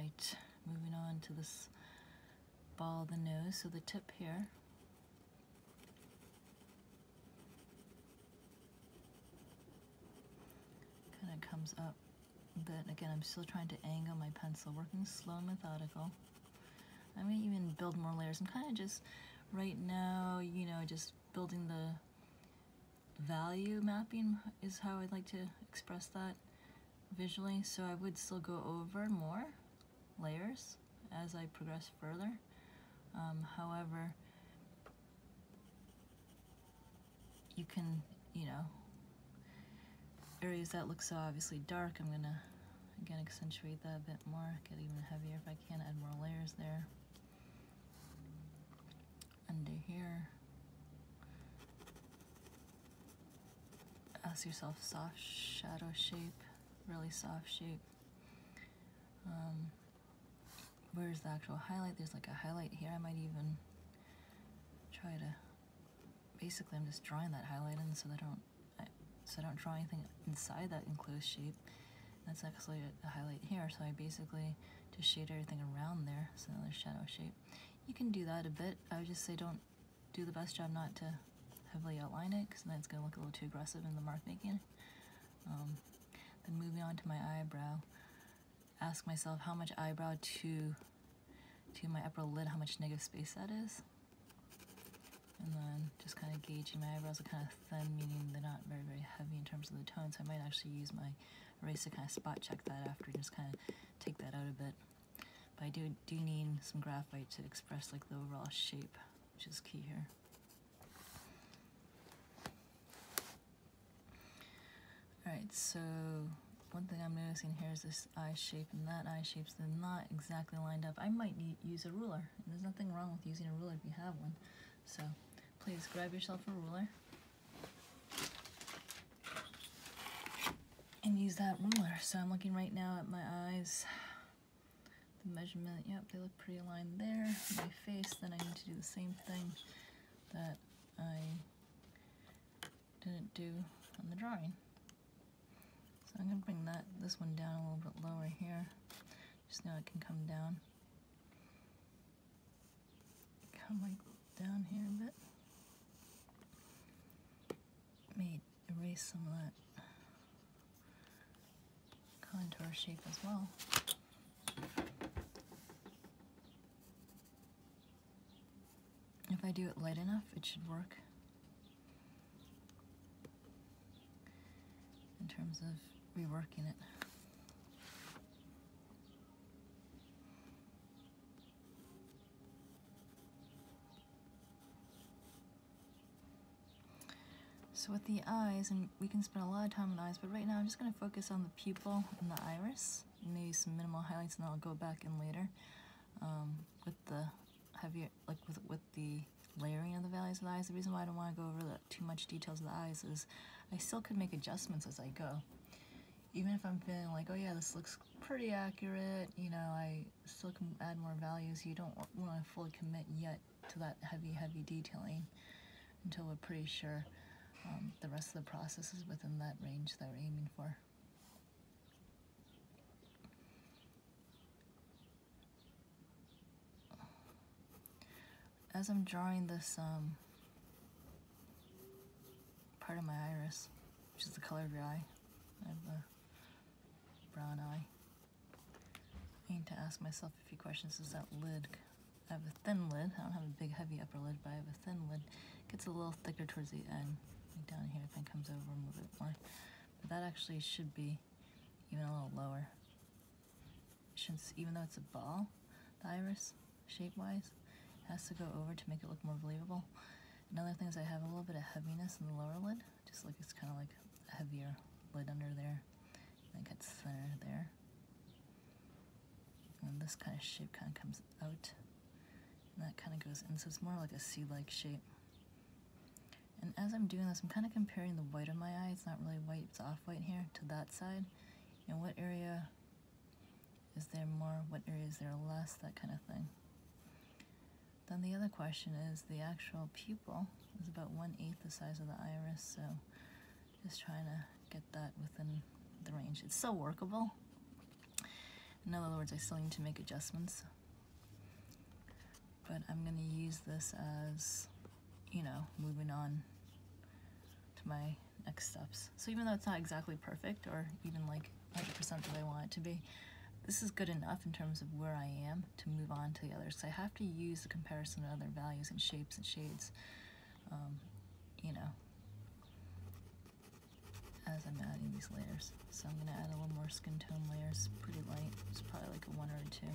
Alright, moving on to this ball of the nose. So the tip here, kind of comes up a bit. Again, I'm still trying to angle my pencil, working slow and methodical. I may even build more layers. I'm kind of just, right now, you know, just building the value mapping is how I'd like to express that visually. So I would still go over more layers as I progress further. However, you can, you know, areas that look so obviously dark, I'm gonna again accentuate that a bit more, get even heavier if I can, add more layers there. Under here, ask yourself soft shadow shape, really soft shape. Where's the actual highlight? There's like a highlight here. I might even try to, basically I'm just drawing that highlight in so I don't draw anything inside that enclosed shape. That's actually a highlight here, so I basically just shade everything around there. So another shadow shape. You can do that a bit. I would just say don't do the best job not to heavily outline it, because then it's going to look a little too aggressive in the mark making. Then moving on to my eyebrow, ask myself how much eyebrow to my upper lid, how much negative space that is. And then just kind of gauging my eyebrows are kind of thin, meaning they're not very, very heavy in terms of the tone, so I might actually use my eraser to kind of spot check that after, just kind of take that out a bit. But I do need some graphite to express like the overall shape, which is key here. Alright, so one thing I'm noticing here is this eye shape and that eye shape's not exactly lined up. I might use a ruler, and there's nothing wrong with using a ruler if you have one. So please grab yourself a ruler and use that ruler. So I'm looking right now at my eyes, the measurement, yep, they look pretty aligned there. My face, then I need to do the same thing that I didn't do on the drawing. So I'm going to bring this one down a little bit lower here. Just know it can come down. Come like down here a bit. May erase some of that contour shape as well. If I do it light enough, it should work in terms of reworking it. So with the eyes, and we can spend a lot of time on the eyes, but right now I'm just going to focus on the pupil and the iris, maybe some minimal highlights, and then I'll go back in later with the heavier, like with the layering of the values of the eyes. The reason why I don't want to go over too much details of the eyes is I still could make adjustments as I go. Even if I'm feeling like, oh yeah, this looks pretty accurate, you know, I still can add more values. You don't want to fully commit yet to that heavy detailing until we're pretty sure the rest of the process is within that range that we're aiming for. As I'm drawing this part of my iris, which is the color of your eye, I have a brown eye. I need to ask myself a few questions. Is that lid? I have a thin lid. I don't have a big heavy upper lid, but I have a thin lid. It gets a little thicker towards the end. Like down here, if it comes over a little bit more. But that actually should be even a little lower. Even though it's a ball, the iris, shape-wise, has to go over to make it look more believable. Another thing is I have a little bit of heaviness in the lower lid, just like it's kind of like a heavier lid under there. And it gets thinner there. And this kind of shape kind of comes out. And that kind of goes in, so it's more like a C-like shape. And as I'm doing this, I'm kind of comparing the white of my eye, it's not really white, it's off-white here, to that side. And what area is there more, what area is there less, that kind of thing. Then the other question is, the actual pupil is about 1/8 the size of the iris, so just trying to get that within the range. It's still workable. In other words, I still need to make adjustments. But I'm going to use this as, you know, moving on to my next steps. So even though it's not exactly perfect or even like 100% that I want it to be, this is good enough in terms of where I am to move on to the others. So I have to use the comparison of other values and shapes and shades, you know, as I'm adding these layers. So I'm going to add a little more skin tone layers, pretty light. It's probably like a 1 or a 2.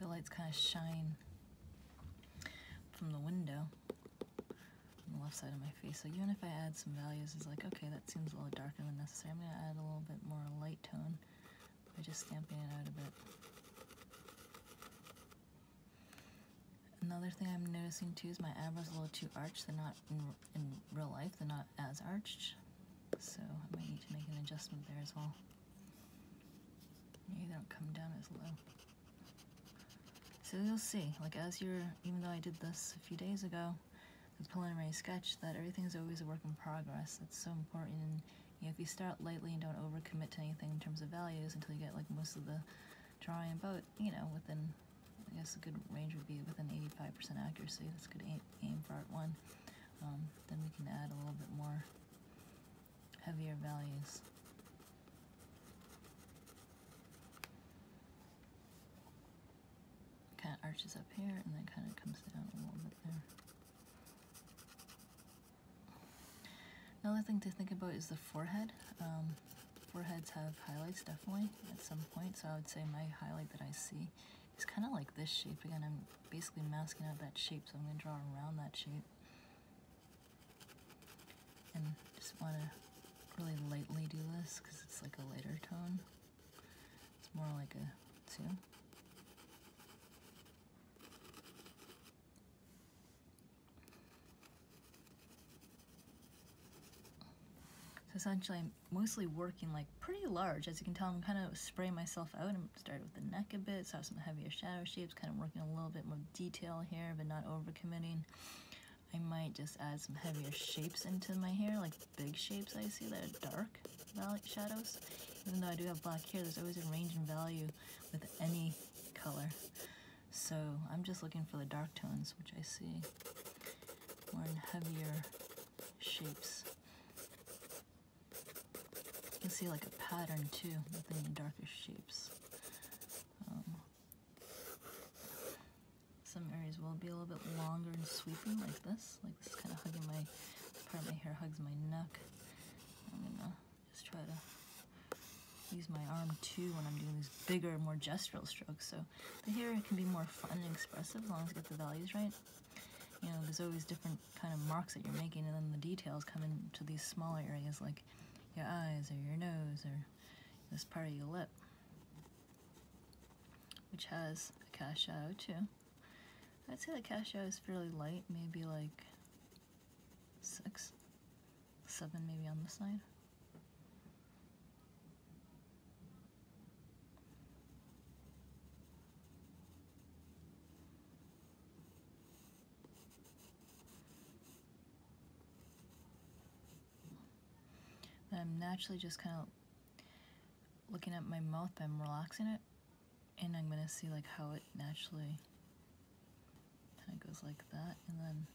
The lights kind of shine from the window on the left side of my face. So even if I add some values, it's like, okay, that seems a little darker than necessary. I'm going to add a little bit more light tone by just stamping it out a bit. Another thing I'm noticing too is my eyebrows a little too arched. They're not, in real life, they're not as arched. So I might need to make an adjustment there as well. Maybe they don't come down as low. So you'll see, like as you're, even though I did this a few days ago, the preliminary sketch, that everything is always a work in progress. That's so important. And you know, if you start lightly and don't overcommit to anything in terms of values until you get like most of the drawing about, you know, within, I guess a good range would be within 85% accuracy. That's a good aim for art 1. Then we can add a little bit more heavier values. Kind of arches up here and then kind of comes down a little bit there. Another thing to think about is the forehead. Foreheads have highlights definitely at some point, so I would say my highlight that I see is kind of like this shape. Again, I'm basically masking out that shape, so I'm going to draw around that shape. And just want to really lightly do this because it's like a lighter tone. It's more like a 2. Essentially, I'm mostly working like pretty large. As you can tell, I'm kind of spraying myself out. I'm starting with the neck a bit, so I have some heavier shadow shapes, kind of working a little bit more detail here, but not overcommitting. I might just add some heavier shapes into my hair, like big shapes I see that are dark shadows. Even though I do have black hair, there's always a range in value with any color. So I'm just looking for the dark tones, which I see more in heavier shapes. You can see like a pattern too within the darker shapes. Some areas will be a little bit longer and sweeping like this is kind of hugging my, part of my hair hugs my neck. I'm gonna just try to use my arm too when I'm doing these bigger, more gestural strokes. So the hair can be more fun and expressive as long as you get the values right. You know, there's always different kind of marks that you're making, and then the details come into these smaller areas like your eyes or your nose or this part of your lip, which has a cast shadow too. I'd say the cast shadow is fairly light, maybe like 6, 7 maybe on this side. Then I'm naturally just kind of looking at my mouth, but I'm relaxing it, and I'm going to see like how it naturally kind of goes like that, and then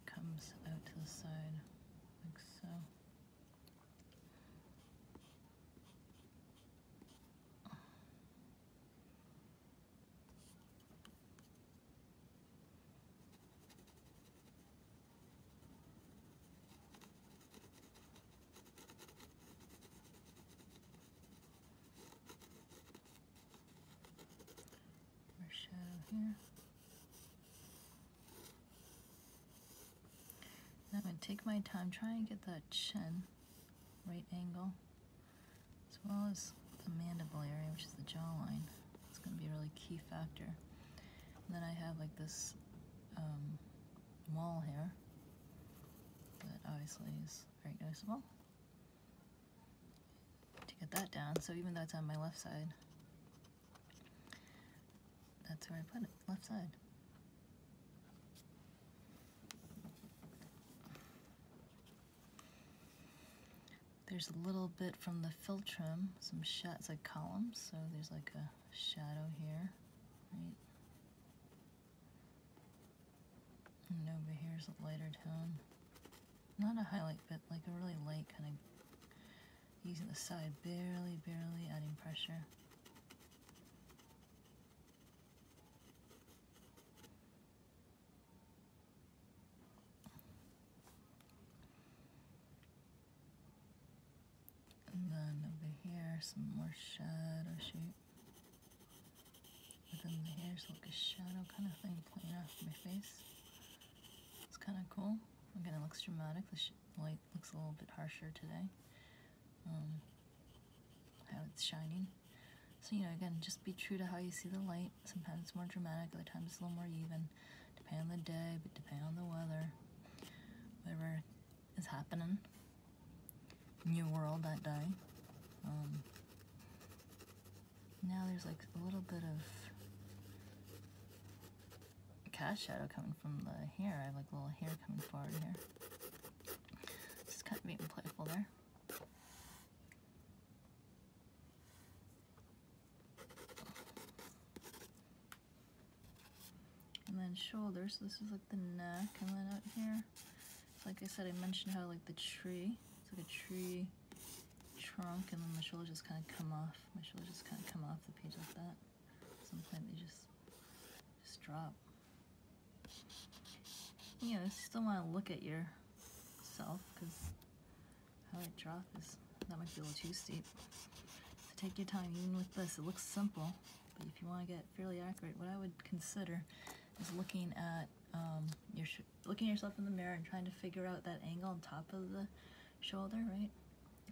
comes out to the side like so. More shadow here. Now I'm going to take my time, try and get that chin right angle, as well as the mandible area, which is the jawline. It's going to be a really key factor. And then I have like this mole here that obviously is very noticeable. To get that down, so even though it's on my left side, that's where I put it, left side. There's a little bit from the fill trim, some it's like columns, so there's like a shadow here, right? And over here's a lighter tone. Not a highlight, but like a really light kind of, using the side, barely adding pressure. And then over here, some more shadow shape. Within the hair, so like a shadow kind of thing playing off my face. It's kind of cool. Again, it looks dramatic. The light looks a little bit harsher today. How it's shining. So, you know, again, just be true to how you see the light. Sometimes it's more dramatic, other times it's a little more even. Depending on the day, but depending on the weather. Whatever is happening in your world that day. Now there's like a little bit of cast shadow coming from the hair. I have like a little hair coming forward here. Just kind of being playful there. And then shoulders, this is like the neck, and then out here, like I said, I mentioned how like the tree, it's like a tree trunk, and then the shoulders just kind of come off. My shoulders just kind of come off the page like that. At some point they just drop. You know, you still want to look at yourself, because how I drop is, that might be a little too steep. So take your time, even with this, it looks simple, but if you want to get fairly accurate, what I would consider is looking at looking at yourself in the mirror and trying to figure out that angle on top of the shoulder, right?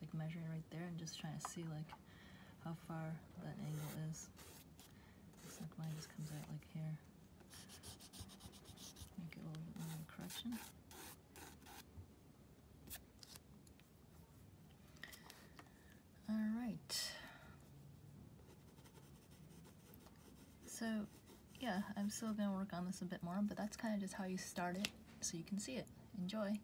Like measuring right there and just trying to see like how far that angle is. Looks like mine just comes out like here. Make it a little bit more of a correction. All right. So yeah, I'm still gonna work on this a bit more, but that's kind of just how you start it so you can see it. Enjoy.